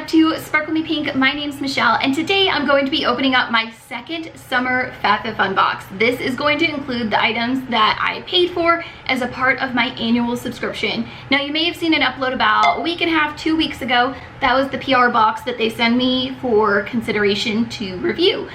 back to Sparkle Me Pink. My name's Michelle, and today I'm going to be opening up my second summer FabFitFun box. This is going to include the items that I paid for as a part of my annual subscription. Now, you may have seen an upload about a week and a half, 2 weeks ago. That was the PR box that they send me for consideration to review.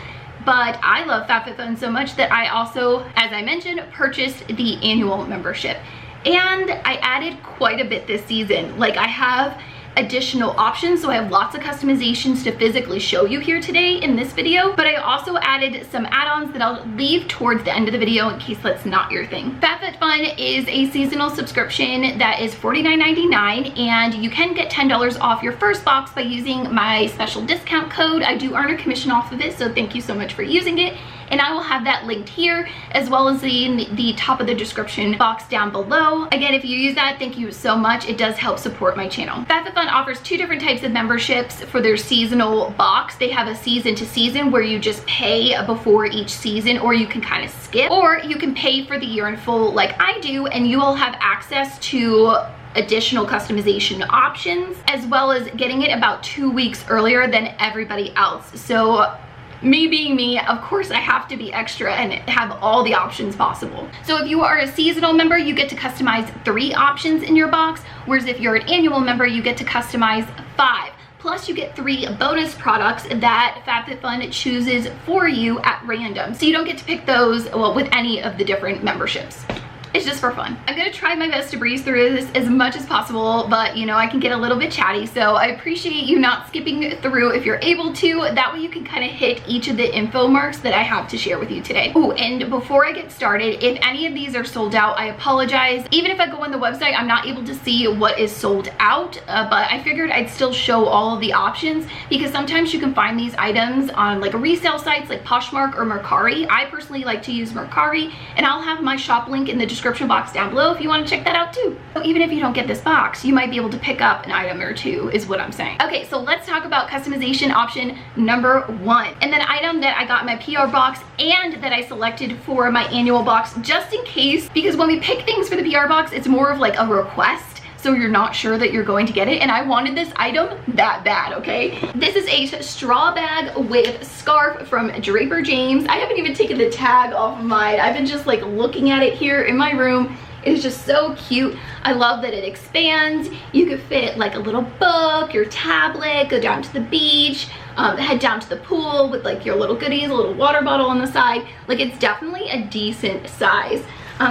But I love FabFitFun so much that I also, as I mentioned, purchased the annual membership. And I added quite a bit this season. Like, I have additional options, so I have lots of customizations to physically show you here today in this video, but I also added some add-ons that I'll leave towards the end of the video in case that's not your thing. FabFitFun is a seasonal subscription that is $49.99, and you can get $10 off your first box by using my special discount code. I do earn a commission off of it, so thank you so much for using it. And I will have that linked here, as well as in the top of the description box down below. Again, if you use that, thank you so much. It does help support my channel. FabFitFun offers two different types of memberships for their seasonal box. They have a season to season where you just pay before each season, or you can kind of skip, or you can pay for the year in full like I do, and you will have access to additional customization options, as well as getting it about 2 weeks earlier than everybody else. So me being me, of course I have to be extra and have all the options possible. So if you are a seasonal member, you get to customize 3 options in your box, whereas if you're an annual member, you get to customize 5. Plus, you get 3 bonus products that FabFitFun chooses for you at random. So you don't get to pick those, well, with any of the different memberships. It's just for fun. I'm gonna try my best to breeze through this as much as possible, but you know, I can get a little bit chatty, so I appreciate you not skipping through if you're able to. That way you can kind of hit each of the info marks that I have to share with you today. Oh, and before I get started, if any of these are sold out, I apologize. Even if I go on the website, I'm not able to see what is sold out, but I figured I'd still show all of the options, because sometimes you can find these items on like resale sites like Poshmark or Mercari. I personally like to use Mercari, and I'll have my shop link in the description box down below if you want to check that out too. So even if you don't get this box, you might be able to pick up an item or two, is what I'm saying. Okay, so let's talk about customization option number 1, and then item that I got in my PR box and that I selected for my annual box, just in case, because when we pick things for the PR box, it's more of like a request, so you're not sure that you're going to get it, and I wanted this item that bad, okay? This is a straw bag with scarf from Draper James. I haven't even taken the tag off of mine. I've been just like looking at it here in my room. It is just so cute. I love that it expands. You could fit like a little book, your tablet, go down to the beach, head down to the pool with like your little goodies, a little water bottle on the side. Like, it's definitely a decent size.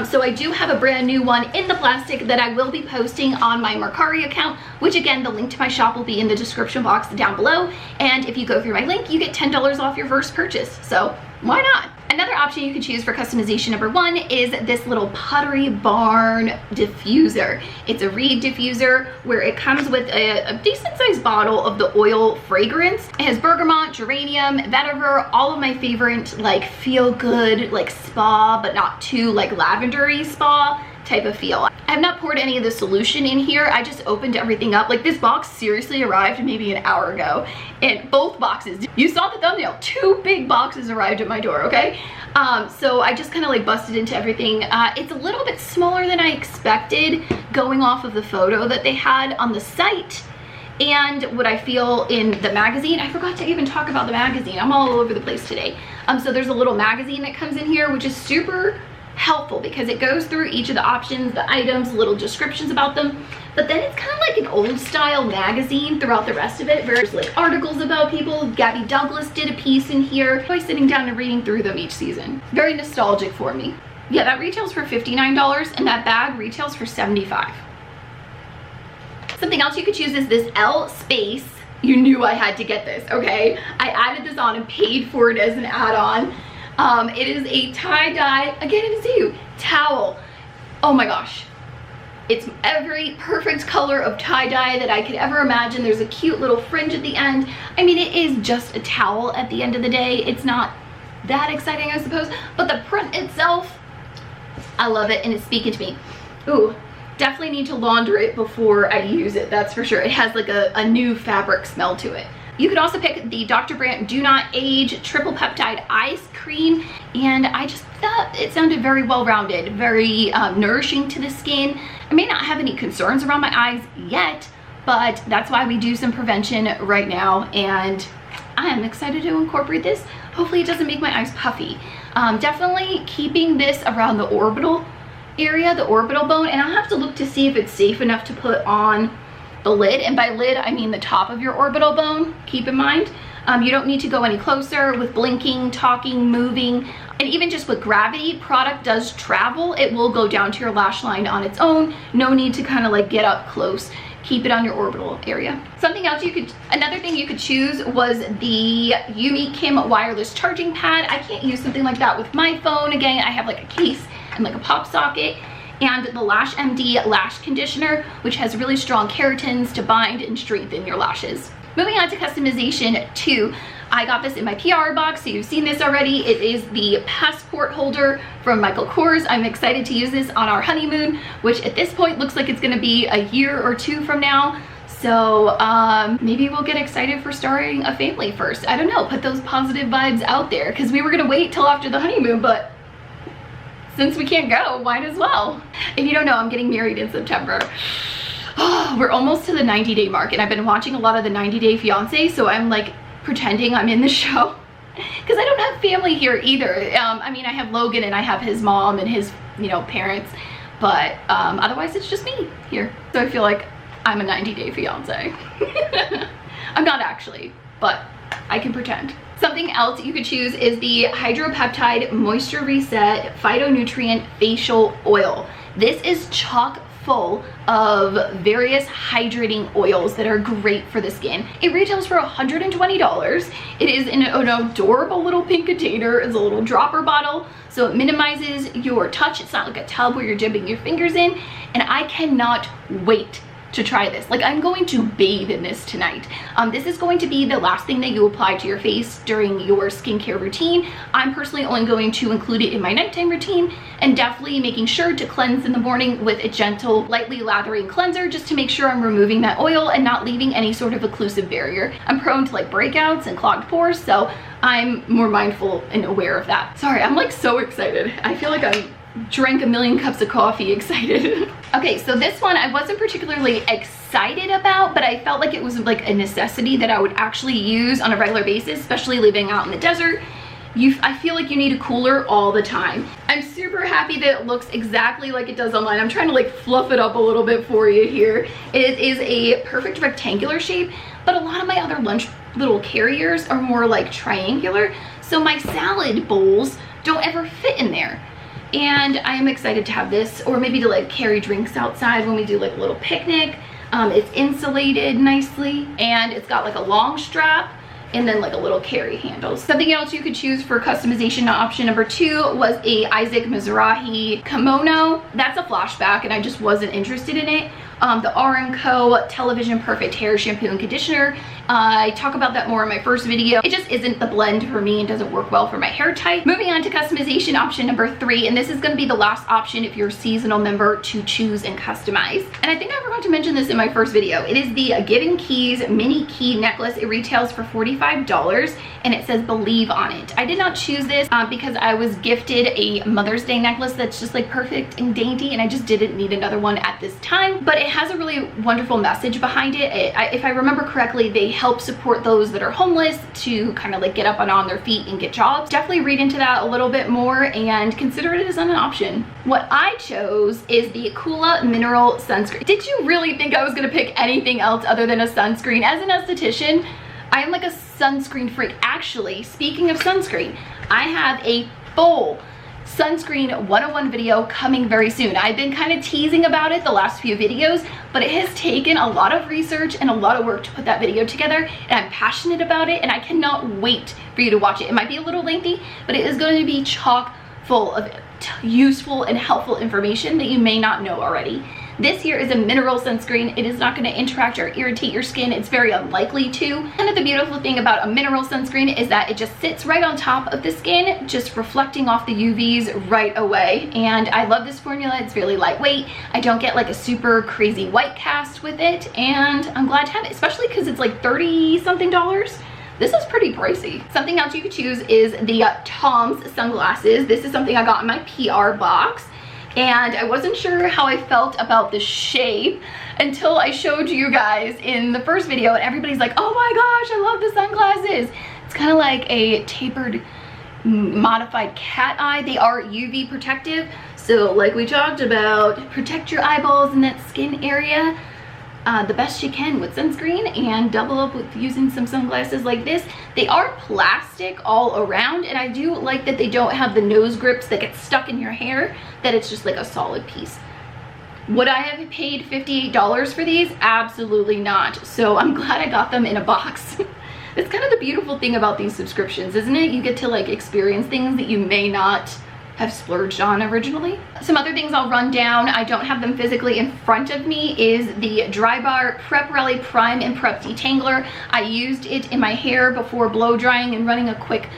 So I do have a brand new one in the plastic that I will be posting on my Mercari account, which again, the link to my shop will be in the description box down below. And if you go through my link, you get $10 off your first purchase. So why not? Another option you can choose for customization number 1 is this little Pottery Barn diffuser. It's a reed diffuser where it comes with a decent sized bottle of the oil fragrance. It has bergamot, geranium, vetiver, all of my favorite like feel good, like spa, but not too like lavendery spa type of feel. I have not poured any of the solution in here. I just opened everything up. Like, this box seriously arrived maybe an hour ago, and both boxes, you saw the thumbnail, 2 big boxes arrived at my door, okay? So I just kind of like busted into everything. It's a little bit smaller than I expected going off of the photo that they had on the site and what I feel in the magazine. I forgot to even talk about the magazine. I'm all over the place today. So there's a little magazine that comes in here, which is super helpful because it goes through each of the options, the items, little descriptions about them, but then it's kind of like an old style magazine throughout the rest of it. There's like articles about people. Gabby Douglas did a piece in here. I'm sitting down and reading through them each season. Very nostalgic for me. Yeah, that retails for $59 and that bag retails for $75. Something else you could choose is this L Space. You knew I had to get this, okay? I added this on and paid for it as an add-on. It is a tie-dye, again, it is you, towel. Oh my gosh. It's every perfect color of tie-dye that I could ever imagine. There's a cute little fringe at the end. I mean, it is just a towel at the end of the day. It's not that exciting, I suppose, but the print itself, I love it, and it's speaking to me. Ooh, definitely need to launder it before I use it, that's for sure. It has like a new fabric smell to it. You could also pick the Dr. Brandt Do Not Age Triple Peptide Ice Cream, and I just thought it sounded very well-rounded, very nourishing to the skin. I may not have any concerns around my eyes yet, but that's why we do some prevention right now, and I am excited to incorporate this. Hopefully it doesn't make my eyes puffy. Definitely keeping this around the orbital area, the orbital bone, and I'll have to look to see if it's safe enough to put on the lid, and by lid I mean the top of your orbital bone. Keep in mind, you don't need to go any closer with blinking, talking, moving, and even just with gravity, product does travel. It will go down to your lash line on its own. No need to kind of like get up close. Keep it on your orbital area. Something else another thing you could choose was the Yumi Kim wireless charging pad. I can't use something like that with my phone. Again, I have like a case and like a pop socket. And the Lash MD lash conditioner, which has really strong keratins to bind and strengthen your lashes. Moving on to customization 2. I got this in my PR box, so you've seen this already. It is the passport holder from Michael Kors. I'm excited to use this on our honeymoon, which at this point looks like it's gonna be a year or 2 from now. So maybe we'll get excited for starting a family first. I don't know, put those positive vibes out there, because we were gonna wait till after the honeymoon, but since we can't go, might as well. If you don't know, I'm getting married in September. We're almost to the 90-day mark, and I've been watching a lot of the 90-Day Fiancé, so I'm like pretending I'm in the show because I don't have family here either. I mean, I have Logan and I have his mom and his, you know, parents, but otherwise it's just me here. So I feel like I'm a 90-day fiance. I'm not actually, but I can pretend. Something else you could choose is the Peptide Moisture Reset Phytonutrient Facial Oil. This is chock full of various hydrating oils that are great for the skin. It retails for $120. It is in an adorable little pink container. It's a little dropper bottle, so it minimizes your touch. It's not like a tub where you're dipping your fingers in, and I cannot wait to try this. Like, I'm going to bathe in this tonight. This is going to be the last thing that you apply to your face during your skincare routine. I'm personally only going to include it in my nighttime routine, and definitely making sure to cleanse in the morning with a gentle, lightly lathering cleanser, just to make sure I'm removing that oil and not leaving any sort of occlusive barrier. I'm prone to like breakouts and clogged pores, so I'm more mindful and aware of that. Sorry, I'm like so excited. I feel like I drank a million cups of coffee excited. Okay, so this one I wasn't particularly excited about, but I felt like it was like a necessity that I would actually use on a regular basis, especially living out in the desert. I feel like you need a cooler all the time. I'm super happy that it looks exactly like it does online. I'm trying to like fluff it up a little bit for you here. It is a perfect rectangular shape, but a lot of my other lunch little carriers are more like triangular, so my salad bowls don't ever fit in there. And I am excited to have this, or maybe to like carry drinks outside when we do like a little picnic. It's insulated nicely, and it's got like a long strap and then like a little carry handle. Something else you could choose for customization option number 2 was a Isaac Mizrahi kimono. That's a flashback and I just wasn't interested in it. The R&Co Television Perfect Hair Shampoo and Conditioner. I talk about that more in my first video. It just isn't the blend for me and doesn't work well for my hair type. Moving on to customization option number 3, and this is going to be the last option if you're a seasonal member to choose and customize. And I think I forgot to mention this in my first video. It is the Given Keys mini key necklace. It retails for $45 and it says Believe on it. I did not choose this because I was gifted a Mother's Day necklace that's just like perfect and dainty, and I just didn't need another one at this time. But it has a really wonderful message behind it. If I remember correctly, they help support those that are homeless to kind of like get up and on their feet and get jobs. Definitely read into that a little bit more and consider it as an option. What I chose is the Kula Mineral Sunscreen. Did you really think I was gonna pick anything else other than a sunscreen? As an esthetician, I am like a sunscreen freak. Actually, speaking of sunscreen, I have a full sunscreen 101 video coming very soon. I've been kind of teasing about it the last few videos, but it has taken a lot of research and a lot of work to put that video together, and I'm passionate about it and I cannot wait for you to watch it. It might be a little lengthy, but it is going to be chock full of useful and helpful information that you may not know already. This here is a mineral sunscreen. It is not going to interact or irritate your skin. It's very unlikely to. And the beautiful thing about a mineral sunscreen is that it just sits right on top of the skin, just reflecting off the UVs right away. And I love this formula. It's really lightweight. I don't get like a super crazy white cast with it, and I'm glad to have it, especially because it's like $30-something. This is pretty pricey. Something else you could choose is the Tom's sunglasses. This is something I got in my PR box. and I wasn't sure how I felt about the shape until I showed you guys in the first video, and everybody's like, oh my gosh, I love the sunglasses. It's kind of like a tapered modified cat eye. They are UV protective, so like we talked about, protect your eyeballs in that skin area the best you can with sunscreen, and double up with using some sunglasses like this. They are plastic all around, and I do like that they don't have the nose grips that get stuck in your hair, that it's just like a solid piece. Would I have paid $58 for these? Absolutely not. So I'm glad I got them in a box. It's kind of the beautiful thing about these subscriptions, isn't it? You get to like experience things that you may not have splurged on originally. Some other things I'll run down, I don't have them physically in front of me, is the Dry Bar Prep Rally Prime and Prep Detangler. I used it in my hair before blow drying and running a quick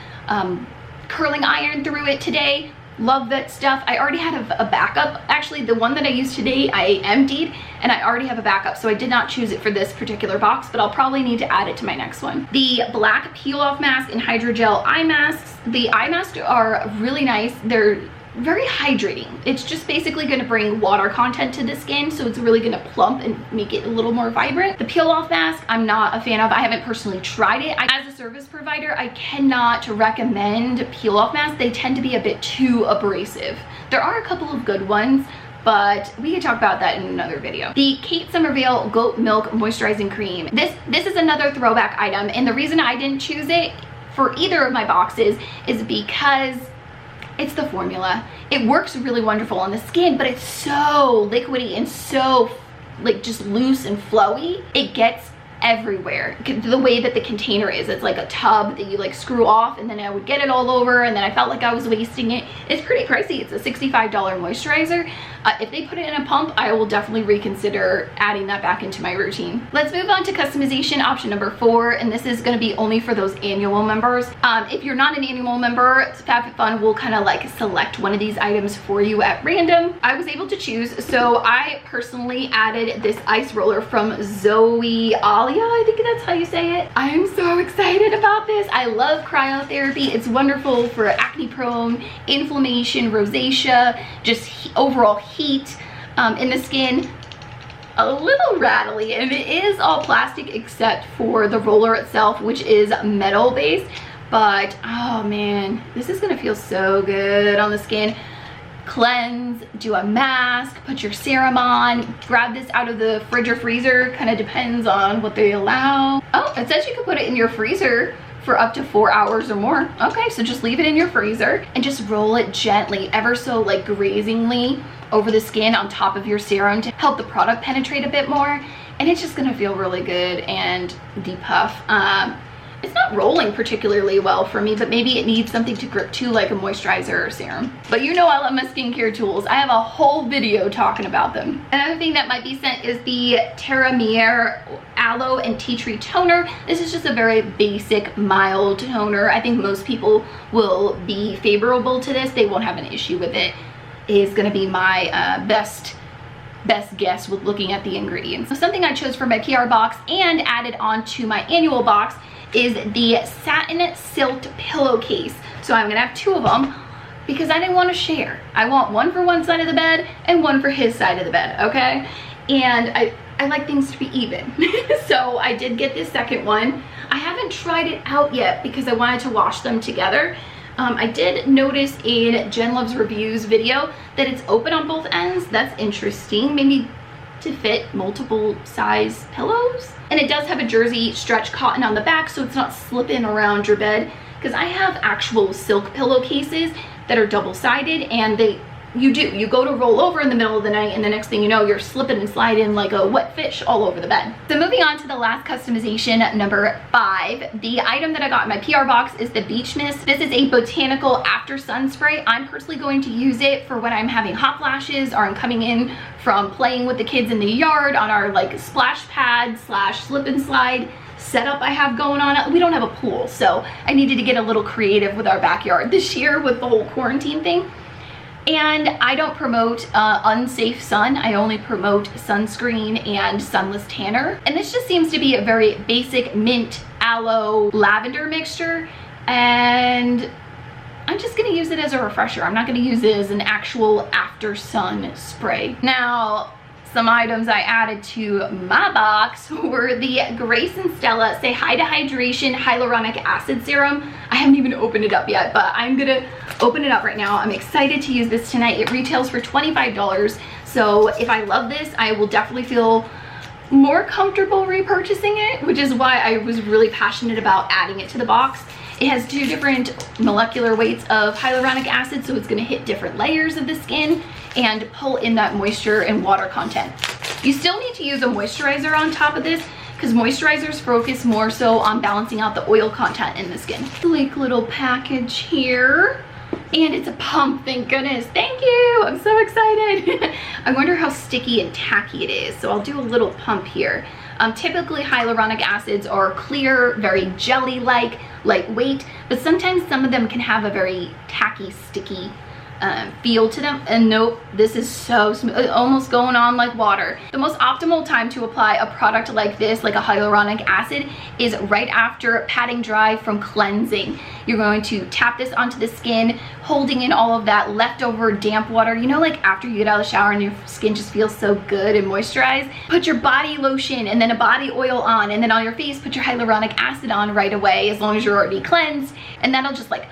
curling iron through it today. Love that stuff. I already had a backup. Actually, the one that I used today, I emptied, and I already have a backup, so I did not choose it for this particular box, but I'll probably need to add it to my next one. The black peel-off mask and hydrogel eye masks. The eye masks are really nice. They're very hydrating. It's just basically going to bring water content to the skin, so it's really going to plump and make it a little more vibrant. The peel-off mask, I'm not a fan of. I haven't personally tried it. As a service provider, I cannot recommend peel-off masks. They tend to be a bit too abrasive. There are a couple of good ones, but we can talk about that in another video. The Kate Somerville Goat Milk Moisturizing Cream. This is another throwback item, and the reason I didn't choose it for either of my boxes is because it's the formula. It works really wonderful on the skin, but it's so liquidy and so like just loose and flowy. It gets everywhere. The way that the container is, it's like a tub that you like screw off, and then I would get it all over, and then I felt like I was wasting it. It's pretty pricey. It's a $65 moisturizer. If they put it in a pump, I will definitely reconsider adding that back into my routine. Let's move on to customization option number 4, and this is going to be only for those annual members. If you're not an annual member, FabFitFun will kind of like select one of these items for you at random. I was able to choose, so I personally added this ice roller from Zoe Alia, I think that's how you say it. I am so excited about this. I love cryotherapy. It's wonderful for acne prone, inflammation, rosacea, just overall heat in the skin. A little rattly, and it is all plastic except for the roller itself, which is metal based, but oh man, this is gonna feel so good on the skin. Cleanse, do a mask, put your serum on, grab this out of the fridge or freezer, kind of depends on what they allow. Oh, it says you can put it in your freezer for up to 4 hours or more. Okay, so just leave it in your freezer and just roll it gently, ever so like grazingly over the skin on top of your serum to help the product penetrate a bit more, and it's just gonna feel really good and depuff. It's not rolling particularly well for me, but maybe it needs something to grip to, like a moisturizer or serum. But you know I love my skincare tools. I have a whole video talking about them. Another thing that might be sent is the Terra Mier Aloe and Tea Tree Toner. This is just a very basic, mild toner. I think most people will be favorable to this. They won't have an issue with it. It is gonna be my best guess with looking at the ingredients. So something I chose for my PR box and added on to my annual box is the satin silk pillowcase. So I'm gonna have 2 of them because I didn't want to share. I want one for one side of the bed and one for his side of the bed, okay? And I like things to be even. So I did get this second one. I haven't tried it out yet because I wanted to wash them together. I did notice in Jen Loves Reviews video that it's open on both ends. That's interesting. Maybe to fit multiple size pillows. And it does have a jersey stretch cotton on the back, so it's not slipping around your bed, because I have actual silk pillowcases that are double-sided, and you go to roll over in the middle of the night, and the next thing you know, you're slipping and sliding like a wet fish all over the bed. So moving on to the last customization, number 5. The item that I got in my PR box is the Beach Mist. This is a botanical after sun spray. I'm personally going to use it for when I'm having hot flashes, or I'm coming in from playing with the kids in the yard on our like splash pad / slip and slide setup I have going on. We don't have a pool, so I needed to get a little creative with our backyard this year with the whole quarantine thing. And I don't promote unsafe sun. I only promote sunscreen and sunless tanner. And this just seems to be a very basic mint, aloe, lavender mixture. And I'm just gonna use it as a refresher. I'm not gonna use it as an actual after sun spray. Now, some items I added to my box were the Grace and Stella Say Hi to Hydration Hyaluronic Acid Serum. I haven't even opened it up yet, but I'm gonna open it up right now. I'm excited to use this tonight. It retails for $25. So if I love this, I will definitely feel more comfortable repurchasing it, which is why I was really passionate about adding it to the box. It has 2 different molecular weights of hyaluronic acid, so it's gonna hit different layers of the skin and pull in that moisture and water content. You still need to use a moisturizer on top of this because moisturizers focus more so on balancing out the oil content in the skin. Sleek little package here. And it's a pump, thank goodness. Thank you, I'm so excited. I wonder how sticky and tacky it is, so I'll do a little pump here. Typically hyaluronic acids are clear, very jelly-like, lightweight, but sometimes some of them can have a very tacky, sticky feel to them, and nope, this is so smooth, almost going on like water. The most optimal time to apply a product like this, like a hyaluronic acid, is right after patting dry from cleansing. You're going to tap this onto the skin, holding in all of that leftover damp water. You know, like after you get out of the shower and your skin just feels so good and moisturized, put your body lotion and then a body oil on, and then on your face put your hyaluronic acid on right away, as long as you're already cleansed, and that'll just like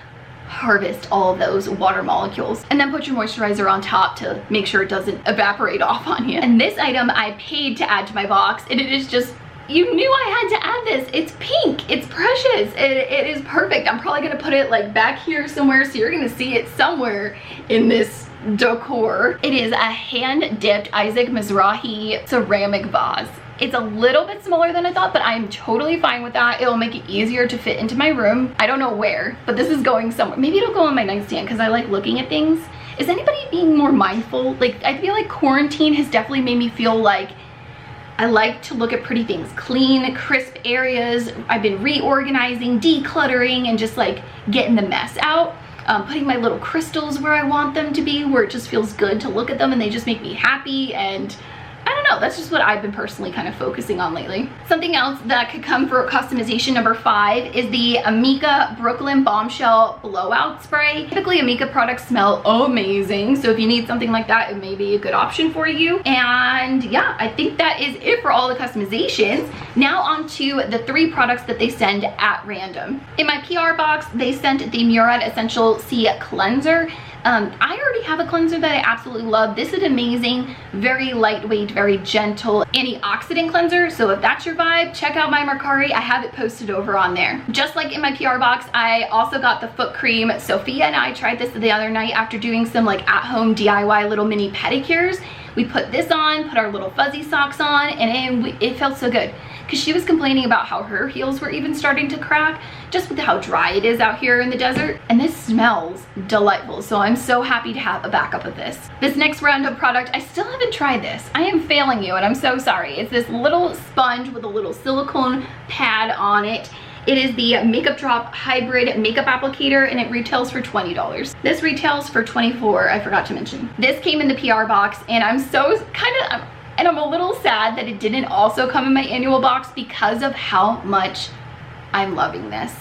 harvest all of those water molecules. And then put your moisturizer on top to make sure it doesn't evaporate off on you. And this item I paid to add to my box, and it is just, you knew I had to add this. It's pink, it's precious, it is perfect. I'm probably gonna put it like back here somewhere, so you're gonna see it somewhere in this decor. It is a hand-dipped Isaac Mizrahi ceramic vase. It's a little bit smaller than I thought, but I'm totally fine with that. It'll make it easier to fit into my room. I don't know where, but this is going somewhere. Maybe it'll go on my nightstand because I like looking at things. Is anybody being more mindful? Like, I feel like quarantine has definitely made me feel like I like to look at pretty things, clean, crisp areas. I've been reorganizing, decluttering, and just like getting the mess out. Putting my little crystals where I want them to be, where it just feels good to look at them and they just make me happy, and I don't know, that's just what I've been personally kind of focusing on lately. Something else that could come for customization number 5 is the Amika Brooklyn Bombshell Blowout Spray. Typically Amika products smell amazing, so if you need something like that, it may be a good option for you. And yeah, I think that is it for all the customizations. Now on to the 3 products that they send at random. In my PR box, they sent the Murad Essential C Cleanser. I already have a cleanser that I absolutely love. This is amazing, very lightweight, very gentle antioxidant cleanser. So if that's your vibe, check out my Mercari. I have it posted over on there. Just like in my PR box, I also got the foot cream. Sophia and I tried this the other night after doing some like at-home DIY little mini pedicures. We put this on, put our little fuzzy socks on, and it felt so good. Because she was complaining about how her heels were even starting to crack, just with how dry it is out here in the desert. And this smells delightful, so I'm so happy to have a backup of this. This next random product, I still haven't tried this. I am failing you, and I'm so sorry. It's this little sponge with a little silicone pad on it. It is the Makeup Drop Hybrid Makeup Applicator, and it retails for $20. This retails for $24, I forgot to mention. This came in the PR box, and I'm so and I'm a little sad that it didn't also come in my annual box because of how much I'm loving this.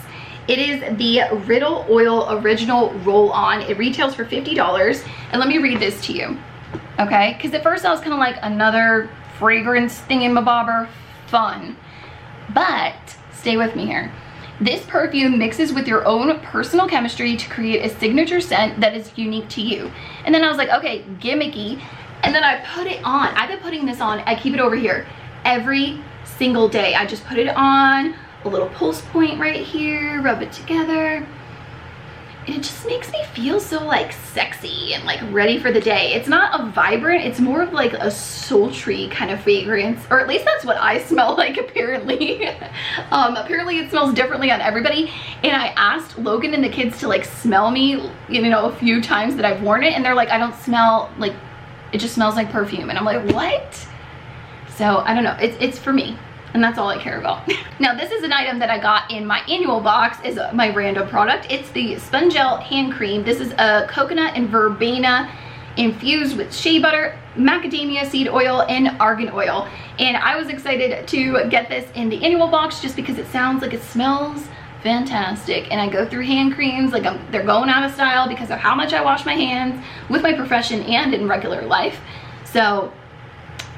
It is the Riddle Oil Original Roll-On. It retails for $50. And let me read this to you, okay? Because at first I was kind of like, another fragrance thingamabobber, fun. But stay with me here. This perfume mixes with your own personal chemistry to create a signature scent that is unique to you. And then I was like, okay, gimmicky. And then I put it on. I've been putting this on, I keep it over here, every single day. I just put it on, a little pulse point right here, rub it together. And it just makes me feel so like sexy and like ready for the day. It's not a vibrant, it's more of like a sultry kind of fragrance, or at least that's what I smell like apparently. Apparently it smells differently on everybody. And I asked Logan and the kids to like smell me, you know, a few times that I've worn it, and they're like, I don't smell like, it just smells like perfume. And I'm like, what? So I don't know, it's for me, and that's all I care about. Now this is an item that I got in my annual box, is my random product. It's the Spongel hand cream. This is a coconut and verbena infused with shea butter, macadamia seed oil, and argan oil. And I was excited to get this in the annual box just because it sounds like it smells fantastic. And I go through hand creams, like they're going out of style because of how much I wash my hands with my profession and in regular life. So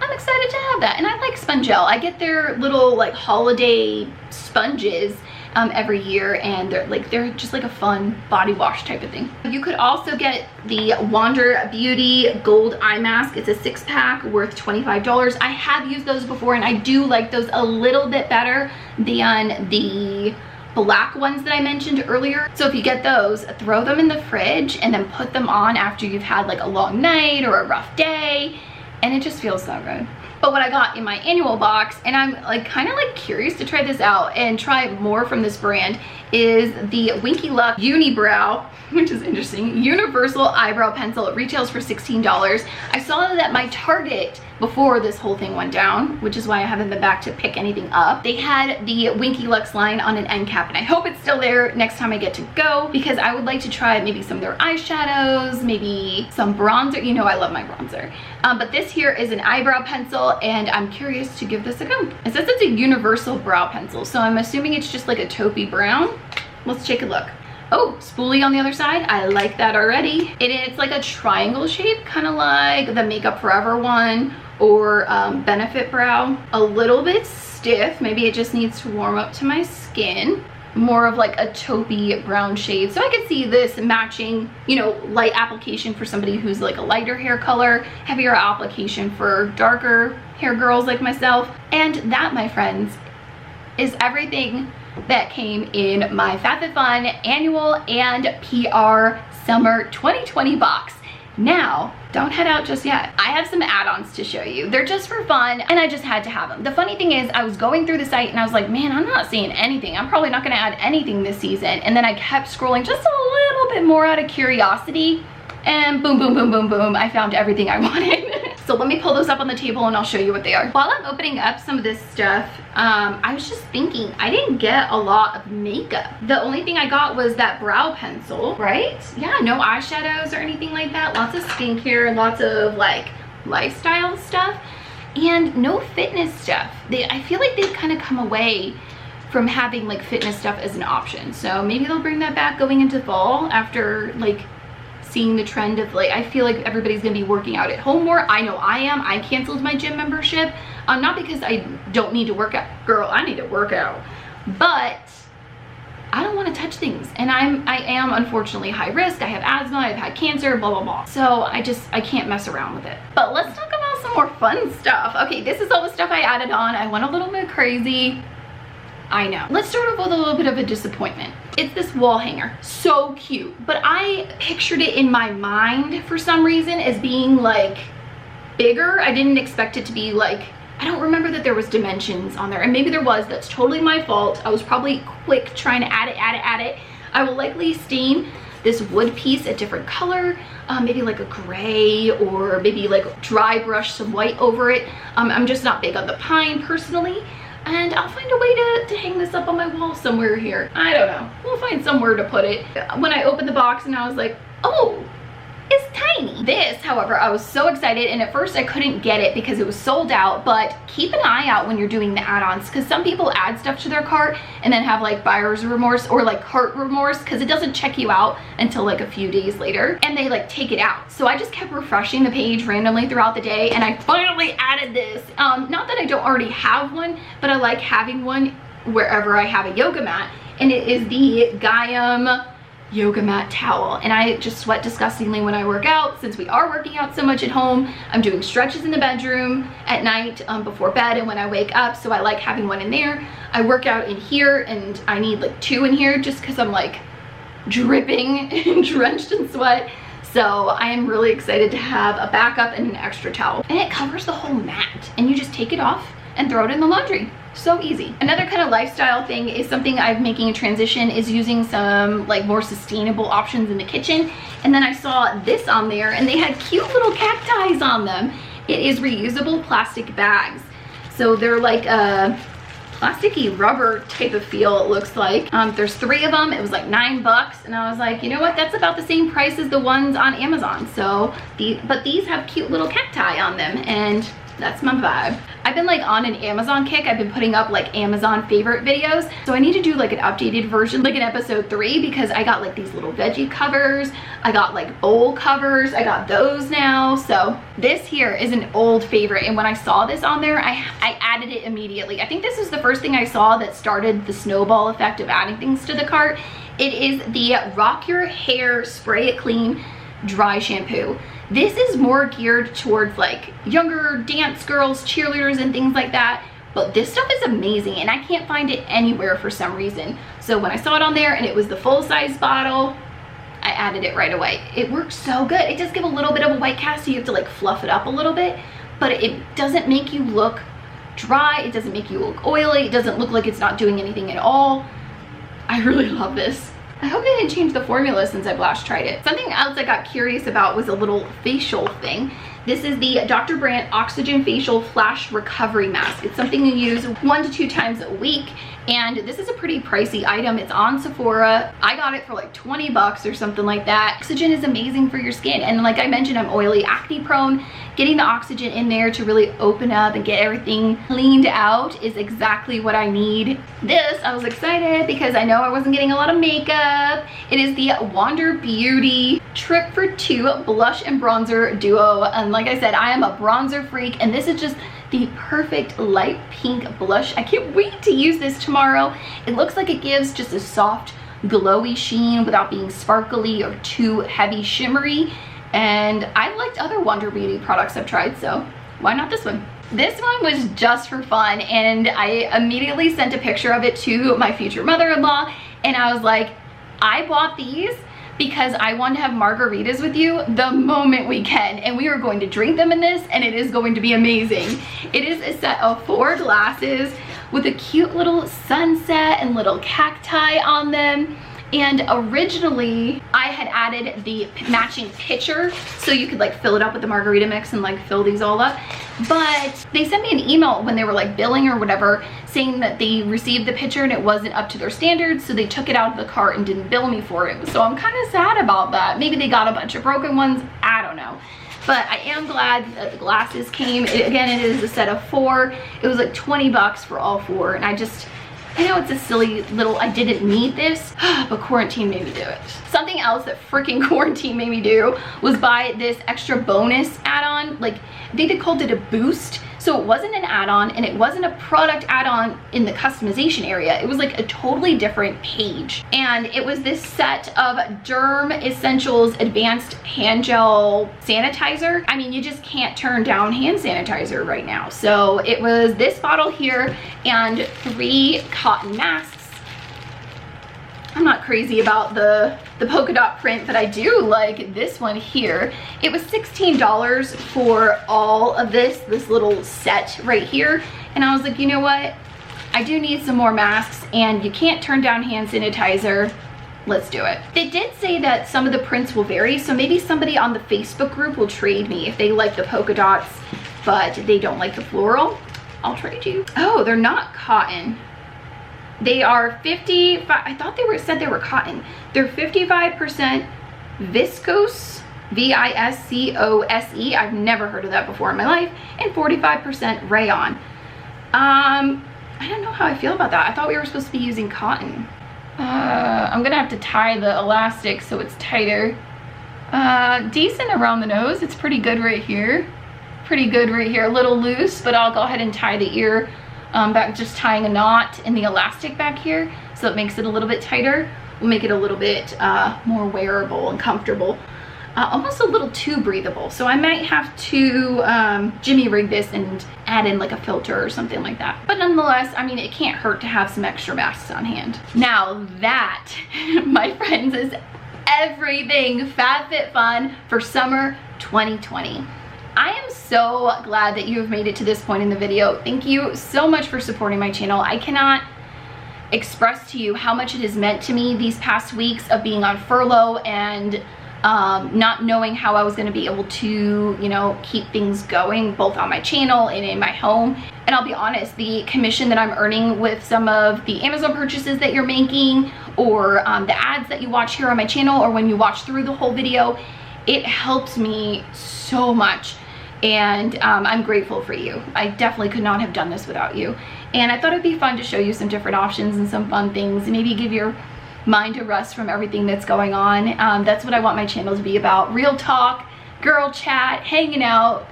I'm excited to have that. And I like Spongel. I get their little like holiday sponges every year, and they're just like a fun body wash type of thing. You could also get the Wander Beauty Gold Eye Mask. It's a 6-pack worth $25. I have used those before, and I do like those a little bit better than the black ones that I mentioned earlier. So if you get those, throw them in the fridge and then put them on after you've had like a long night or a rough day, and it just feels so good. But what I got in my annual box, and I'm like kind of like curious to try this out and try more from this brand, is the Winky Luck Unibrow, which is interesting, Universal Eyebrow Pencil. It retails for $16. I saw that at my Target before this whole thing went down, which is why I haven't been back to pick anything up. They had the Winky Lux line on an end cap, and I hope it's still there next time I get to go, because I would like to try maybe some of their eyeshadows, maybe some bronzer. You know I love my bronzer. But this here is an eyebrow pencil, and I'm curious to give this a go. It says it's a universal brow pencil, so I'm assuming it's just like a taupey brown. Let's take a look. Oh, spoolie on the other side. I like that already. It's like a triangle shape, kind of like the Makeup Forever one or Benefit Brow. A little bit stiff. Maybe it just needs to warm up to my skin. More of like a taupey brown shade. So I could see this matching, you know, light application for somebody who's like a lighter hair color, heavier application for darker hair girls like myself. And that, my friends, is everything that came in my FabFitFun annual and PR summer 2020 box. Now, don't head out just yet. I have some add-ons to show you. They're just for fun, and I just had to have them. The funny thing is, I was going through the site and I was like, man, I'm not seeing anything. I'm probably not gonna add anything this season. And then I kept scrolling just a little bit more out of curiosity, and boom, boom, boom, boom, boom, I found everything I wanted. So let me pull those up on the table and I'll show you what they are. While I'm opening up some of this stuff, I was just thinking, I didn't get a lot of makeup. The only thing I got was that brow pencil, right? Yeah, no eyeshadows or anything like that. Lots of skincare and lots of like lifestyle stuff, and no fitness stuff. I feel like they've kind of come away from having like fitness stuff as an option. So maybe they'll bring that back going into fall after like seeing the trend of like, I feel like everybody's gonna be working out at home more. I know I am. I canceled my gym membership, not because I don't need to work out. Girl, I need to work out, but I don't want to touch things, and I am unfortunately high risk. I have asthma, I've had cancer, blah blah blah. So I can't mess around with it. But let's talk about some more fun stuff. Okay, this is all the stuff I added on. I went a little bit crazy, I know. Let's start off with a little bit of a disappointment. It's this wall hanger. So cute, but I pictured it in my mind for some reason as being like bigger. I didn't expect it to be like, I don't remember that there was dimensions on there, and maybe there was. That's totally my fault. I was probably quick trying to add it. I will likely stain this wood piece a different color, maybe like a gray, or maybe like dry brush some white over it. I'm just not big on the pine personally. And I'll find a way to hang this up on my wall somewhere here. I don't know. We'll find somewhere to put it. When I opened the box and I was like, oh, it's tiny. This, however, I was so excited, and at first I couldn't get it because it was sold out. But keep an eye out when you're doing the add-ons, because some people add stuff to their cart and then have like buyer's remorse or like cart remorse because it doesn't check you out until like a few days later, and they like take it out. So I just kept refreshing the page randomly throughout the day, and I finally added this. Not that I don't already have one, but I like having one wherever I have a yoga mat, and it is the Gaiam yoga mat towel. And I just sweat disgustingly when I work out. Since we are working out so much at home, I'm doing stretches in the bedroom at night before bed and when I wake up, so I like having one in there. I work out in here, and I need like 2 in here just because I'm like dripping and drenched in sweat. So I am really excited to have a backup and an extra towel, and it covers the whole mat, and you just take it off and throw it in the laundry. So easy. Another kind of lifestyle thing is something I'm making a transition, is using some like more sustainable options in the kitchen. And then I saw this on there, and they had cute little cacti on them. It is reusable plastic bags. So they're like a plasticky rubber type of feel, it looks like. There's 3 of them. It was like $9, and I was like, you know what, that's about the same price as the ones on Amazon. So but these have cute little cacti on them, and that's my vibe. I've been like on an Amazon kick. I've been putting up like Amazon favorite videos. So I need to do like an updated version, like an episode 3, because I got like these little veggie covers. I got like bowl covers. I got those now. So this here is an old favorite. And when I saw this on there, I added it immediately. I think this is the first thing I saw that started the snowball effect of adding things to the cart. It is the Rock Your Hair Spray It Clean Dry Shampoo. This is more geared towards like younger dance girls, cheerleaders, and things like that. But this stuff is amazing, and I can't find it anywhere for some reason. So when I saw it on there and it was the full-size bottle, I added it right away. It works so good. It does give a little bit of a white cast, so you have to like fluff it up a little bit, but it doesn't make you look dry. It doesn't make you look oily. It doesn't look like it's not doing anything at all. I really love this. I hope they didn't change the formula since I've last tried it. Something else I got curious about was a little facial thing. This is the Dr. Brandt Oxygen Facial Flash Recovery Mask. It's something you use 1 to 2 times a week, and this is a pretty pricey item. It's on Sephora. I got it for like 20 bucks or something like that. Oxygen is amazing for your skin, and like I mentioned, I'm oily, acne prone. Getting the oxygen in there to really open up and get everything cleaned out is exactly what I need. This, I was excited because I know I wasn't getting a lot of makeup. It is the Wander Beauty Trip for 2 Blush and Bronzer Duo. And like I said, I am a bronzer freak, and this is just the perfect light pink blush. I can't wait to use this tomorrow. It looks like it gives just a soft, glowy sheen without being sparkly or too heavy shimmery. And I liked other Wander Beauty products I've tried, so why not this one? This one was just for fun, and I immediately sent a picture of it to my future mother-in-law, and I was like, I bought these because I want to have margaritas with you the moment we can, and we are going to drink them in this, and it is going to be amazing. It is a set of 4 glasses with a cute little sunset and little cacti on them. And originally I had added the matching pitcher so you could like fill it up with the margarita mix and like fill these all up. But they sent me an email when they were like billing or whatever saying that they received the pitcher and it wasn't up to their standards, so they took it out of the cart and didn't bill me for it. So I'm kind of sad about that. Maybe they got a bunch of broken ones, I don't know. But I am glad that the glasses came. Again, it is a set of 4. It was like 20 bucks for all 4, and I know it's a silly little, I didn't need this, but quarantine made me do it. Something else that freaking quarantine made me do was buy this extra bonus add-on. Like, I think they called it a boost. So it wasn't an add-on, and it wasn't a product add-on in the customization area. It was like a totally different page. And it was this set of Derm Essentials Advanced Hand Gel Sanitizer. I mean, you just can't turn down hand sanitizer right now. So it was this bottle here and 3 cotton masks. I'm not crazy about the polka dot print, but I do like this one here. It was $16 for all of this little set right here. And I was like, you know what? I do need some more masks, and you can't turn down hand sanitizer. Let's do it. They did say that some of the prints will vary, so maybe somebody on the Facebook group will trade me if they like the polka dots, but they don't like the floral. I'll trade you. Oh, they're not cotton. They are 55, I thought said they were cotton. They're 55% viscose, V-I-S-C-O-S-E. I've never heard of that before in my life. And 45% rayon. I don't know how I feel about that. I thought we were supposed to be using cotton. I'm gonna have to tie the elastic so it's tighter. Decent around the nose. It's pretty good right here. Pretty good right here. A little loose, but I'll go ahead and tie the ear back, just tying a knot in the elastic back here, so it makes it a little bit tighter. Will make it a little bit more wearable and comfortable. Almost a little too breathable, so I might have to jimmy rig this and add in like a filter or something like that. But nonetheless, I mean, it can't hurt to have some extra masks on hand. Now that, my friends, is everything FabFitFun for summer 2020. I am so glad that you have made it to this point in the video. Thank you so much for supporting my channel. I cannot express to you how much it has meant to me these past weeks of being on furlough and not knowing how I was going to be able to, you know, keep things going both on my channel and in my home. And I'll be honest, the commission that I'm earning with some of the Amazon purchases that you're making, or the ads that you watch here on my channel, or when you watch through the whole video, it helps me so much. and I'm grateful for you. I definitely could not have done this without you. And I thought it'd be fun to show you some different options and some fun things, maybe give your mind a rest from everything that's going on. That's what I want my channel to be about. Real talk, girl chat, hanging out,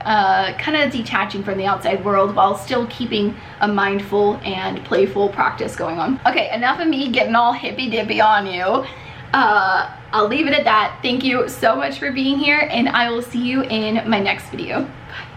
kind of detaching from the outside world while still keeping a mindful and playful practice going on. Okay, enough of me getting all hippy dippy on you. I'll leave it at that. Thank you so much for being here, and I will see you in my next video. Bye.